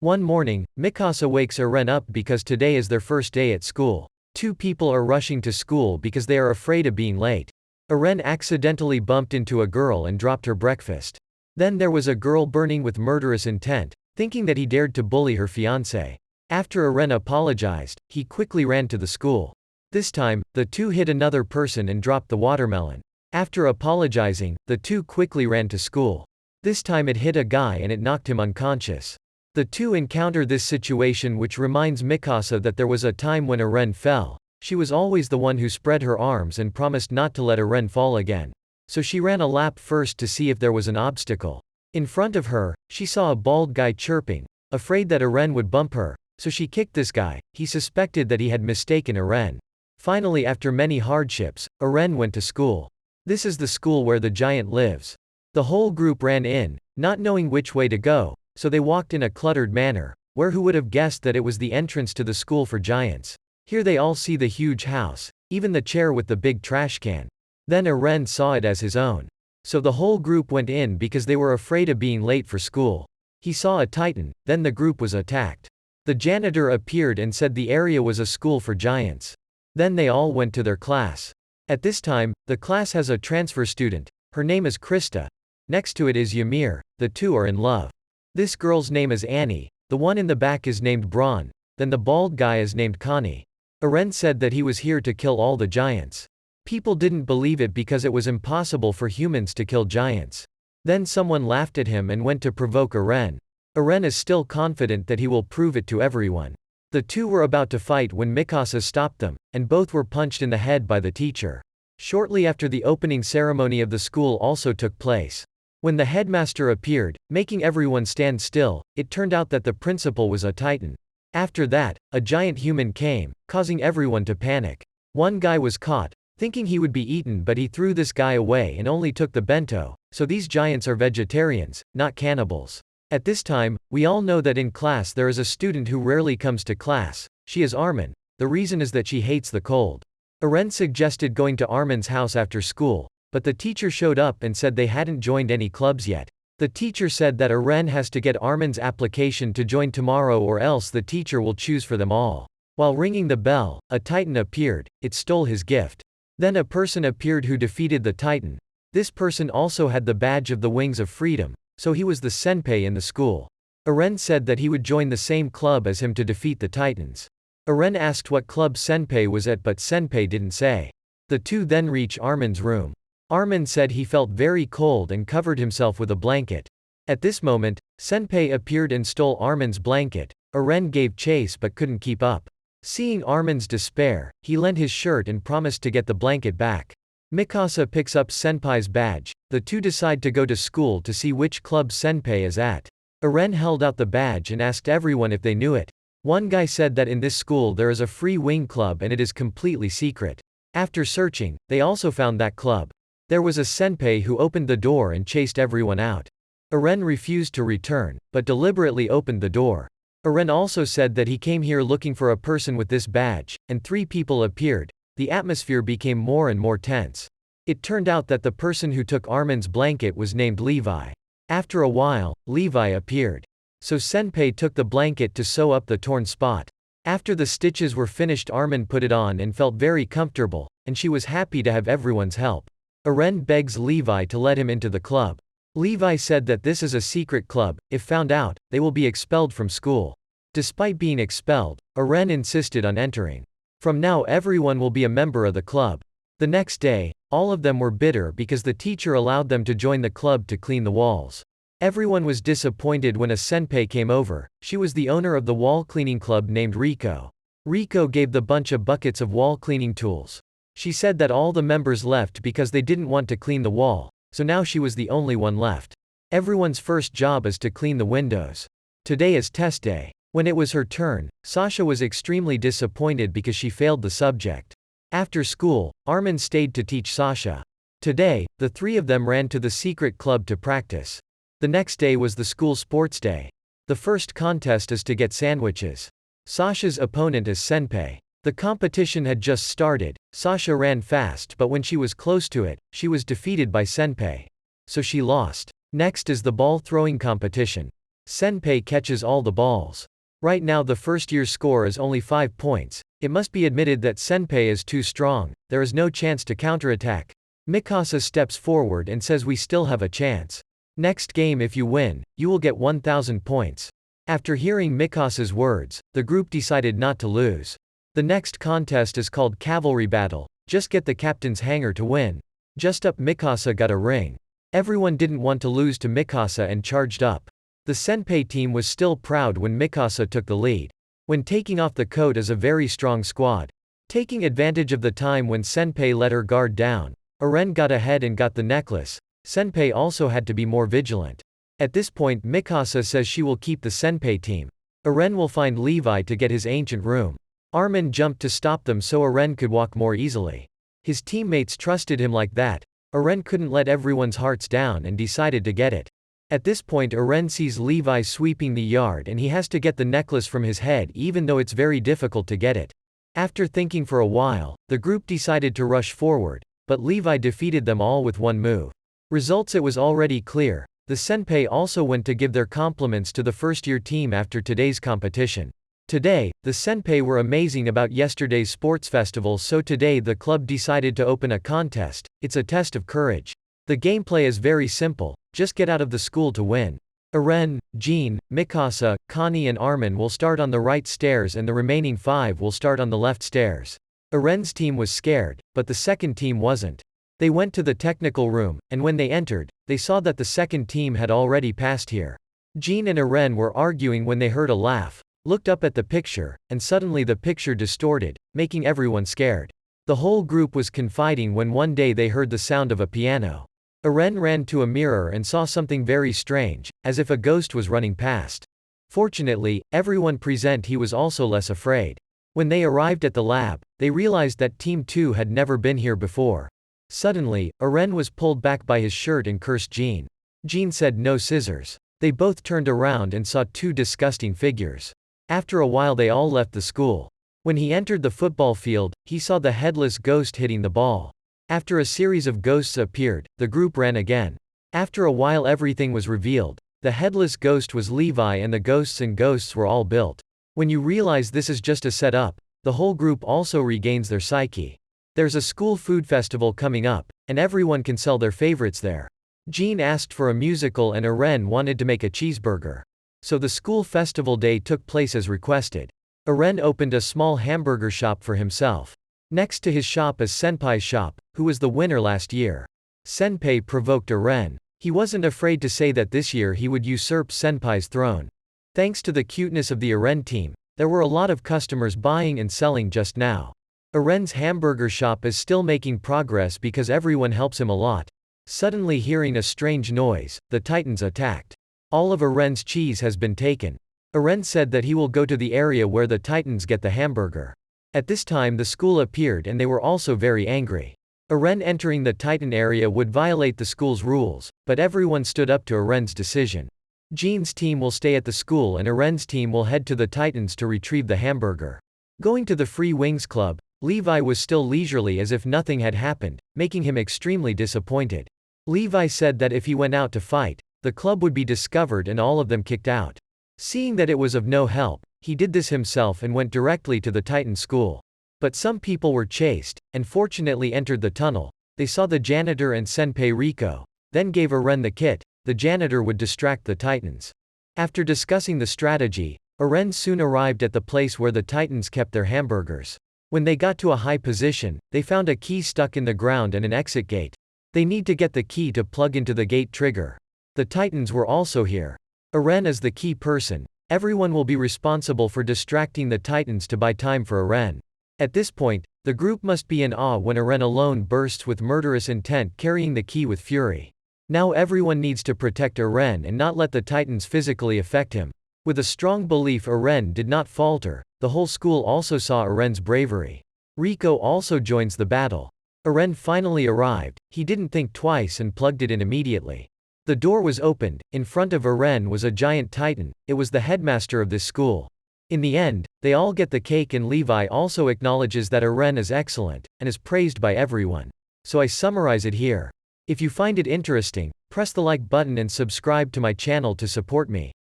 One morning, Mikasa wakes Eren up because today is their first day at school. Two people are rushing to school because they are afraid of being late. Eren accidentally bumped into a girl and dropped her breakfast. Then there was a girl burning with murderous intent, thinking that he dared to bully her fiancé. After Eren apologized, he quickly ran to the school. This time, the two hit another person and dropped the watermelon. After apologizing, the two quickly ran to school. This time it hit a guy and it knocked him unconscious. The two encounter this situation, which reminds Mikasa that there was a time when Eren fell. She was always the one who spread her arms and promised not to let Eren fall again. So she ran a lap first to see if there was an obstacle. In front of her, she saw a bald guy chirping. Afraid that Eren would bump her, so she kicked this guy. He suspected that he had mistaken Eren. Finally, after many hardships, Eren went to school. This is the school where the giant lives. The whole group ran in, not knowing which way to go, so they walked in a cluttered manner, where who would have guessed that it was the entrance to the school for giants. Here they all see the huge house, even the chair with the big trash can. Then Eren saw it as his own. So the whole group went in because they were afraid of being late for school. He saw a titan, then the group was attacked. The janitor appeared and said the area was a school for giants. Then they all went to their class. At this time, the class has a transfer student. Her name is Krista. Next to it is Ymir. The two are in love. This girl's name is Annie. The one in the back is named Braun. Then the bald guy is named Connie. Eren said that he was here to kill all the giants. People didn't believe it because it was impossible for humans to kill giants. Then someone laughed at him and went to provoke Eren. Eren is still confident that he will prove it to everyone. The two were about to fight when Mikasa stopped them, and both were punched in the head by the teacher. Shortly after, the opening ceremony of the school also took place. When the headmaster appeared, making everyone stand still, it turned out that the principal was a titan. After that, a giant human came, causing everyone to panic. One guy was caught, thinking he would be eaten, but he threw this guy away and only took the bento, so these giants are vegetarians, not cannibals. At this time, we all know that in class there is a student who rarely comes to class. She is Armin. The reason is that she hates the cold. Eren suggested going to Armin's house after school, but the teacher showed up and said they hadn't joined any clubs yet. The teacher said that Eren has to get Armin's application to join tomorrow or else the teacher will choose for them all. While ringing the bell, a titan appeared. It stole his gift. Then a person appeared who defeated the titan. This person also had the badge of the Wings of Freedom, so he was the senpai in the school. Eren said that he would join the same club as him to defeat the titans. Eren asked what club senpai was at, but senpai didn't say. The two then reach Armin's room. Armin said he felt very cold and covered himself with a blanket. At this moment, senpai appeared and stole Armin's blanket. Eren gave chase but couldn't keep up. Seeing Armin's despair, he lent his shirt and promised to get the blanket back. Mikasa picks up senpai's badge. The two decide to go to school to see which club senpai is at. Eren held out the badge and asked everyone if they knew it. One guy said that in this school there is a free wing club and it is completely secret. After searching, they also found that club. There was a senpai who opened the door and chased everyone out. Eren refused to return, but deliberately opened the door. Eren also said that he came here looking for a person with this badge, and 3 people appeared. The atmosphere became more and more tense. It turned out that the person who took Armin's blanket was named Levi. After a while, Levi appeared. So senpai took the blanket to sew up the torn spot. After the stitches were finished, Armin put it on and felt very comfortable, and she was happy to have everyone's help. Eren begs Levi to let him into the club. Levi said that this is a secret club. If found out, they will be expelled from school. Despite being expelled, Eren insisted on entering. From now everyone will be a member of the club. The next day, all of them were bitter because the teacher allowed them to join the club to clean the walls. Everyone was disappointed when a senpai came over. She was the owner of the wall cleaning club named Riko. Riko gave the bunch of buckets of wall cleaning tools. She said that all the members left because they didn't want to clean the wall, so now she was the only one left. Everyone's first job is to clean the windows. Today is test day. When it was her turn, Sasha was extremely disappointed because she failed the subject. After school, Armin stayed to teach Sasha. Today, the 3 of them ran to the secret club to practice. The next day was the school sports day. The first contest is to get sandwiches. Sasha's opponent is senpai. The competition had just started. Sasha ran fast, but when she was close to it, she was defeated by senpai. So she lost. Next is the ball throwing competition. Senpai catches all the balls. Right now the first year's score is only 5 points. It must be admitted that Senpai is too strong, there is no chance to counterattack. Mikasa steps forward and says we still have a chance. Next game if you win, you will get 1000 points. After hearing Mikasa's words, the group decided not to lose. The next contest is called Cavalry Battle, just get the captain's hanger to win. Just up Mikasa got a ring. Everyone didn't want to lose to Mikasa and charged up. The Senpai team was still proud when Mikasa took the lead. When taking off the coat is a very strong squad. Taking advantage of the time when Senpai let her guard down, Eren got ahead and got the necklace. Senpai also had to be more vigilant. At this point Mikasa says she will keep the Senpai team. Eren will find Levi to get his ancient room. Armin jumped to stop them so Eren could walk more easily. His teammates trusted him like that. Eren couldn't let everyone's hearts down and decided to get it. At this point Eren sees Levi sweeping the yard and he has to get the necklace from his head even though it's very difficult to get it. After thinking for a while, the group decided to rush forward, but Levi defeated them all with one move. Results it was already clear. The Senpai also went to give their compliments to the first-year team after today's competition. Today, the Senpai were amazing about yesterday's sports festival so today the club decided to open a contest. It's a test of courage. The gameplay is very simple, just get out of the school to win. Eren, Jean, Mikasa, Connie and Armin will start on the right stairs and the remaining 5 will start on the left stairs. Eren's team was scared, but the second team wasn't. They went to the technical room, and when they entered, they saw that the second team had already passed here. Jean and Eren were arguing when they heard a laugh, looked up at the picture, and suddenly the picture distorted, making everyone scared. The whole group was confiding when one day they heard the sound of a piano. Eren ran to a mirror and saw something very strange, as if a ghost was running past. Fortunately, everyone present he was also less afraid. When they arrived at the lab, they realized that Team 2 had never been here before. Suddenly, Eren was pulled back by his shirt and cursed Jean. Jean said no scissors. They both turned around and saw 2 disgusting figures. After a while they all left the school. When he entered the football field, he saw the headless ghost hitting the ball. After a series of ghosts appeared, the group ran again. After a while everything was revealed. The headless ghost was Levi and the ghosts were all built. When you realize this is just a setup, the whole group also regains their psyche. There's a school food festival coming up, and everyone can sell their favorites there. Jean asked for a musical and Eren wanted to make a cheeseburger. So the school festival day took place as requested. Eren opened a small hamburger shop for himself. Next to his shop is Senpai's shop, who was the winner last year. Senpai provoked Eren. He wasn't afraid to say that this year he would usurp Senpai's throne. Thanks to the cuteness of the Eren team, there were a lot of customers buying and selling just now. Eren's hamburger shop is still making progress because everyone helps him a lot. Suddenly hearing a strange noise, the Titans attacked. All of Eren's cheese has been taken. Eren said that he will go to the area where the Titans get the hamburger. At this time the school appeared and they were also very angry. Eren entering the Titan area would violate the school's rules, but everyone stood up to Eren's decision. Jean's team will stay at the school and Eren's team will head to the Titans to retrieve the hamburger. Going to the Free Wings Club, Levi was still leisurely as if nothing had happened, making him extremely disappointed. Levi said that if he went out to fight, the club would be discovered and all of them kicked out. Seeing that it was of no help, he did this himself and went directly to the Titan school. But some people were chased, and fortunately entered the tunnel. They saw the janitor and Senpai Rico, then gave Eren the kit. The janitor would distract the Titans. After discussing the strategy, Eren soon arrived at the place where the Titans kept their hamburgers. When they got to a high position, they found a key stuck in the ground and an exit gate. They need to get the key to plug into the gate trigger. The Titans were also here. Eren is the key person. Everyone will be responsible for distracting the Titans to buy time for Eren. At this point, the group must be in awe when Eren alone bursts with murderous intent carrying the key with fury. Now everyone needs to protect Eren and not let the Titans physically affect him. With a strong belief Eren did not falter, the whole school also saw Eren's bravery. Rico also joins the battle. Eren finally arrived, he didn't think twice and plugged it in immediately. The door was opened, in front of Eren was a giant Titan, it was the headmaster of this school. In the end, they all get the cake and Levi also acknowledges that Eren is excellent, and is praised by everyone. So I summarize it here. If you find it interesting, press the like button and subscribe to my channel to support me.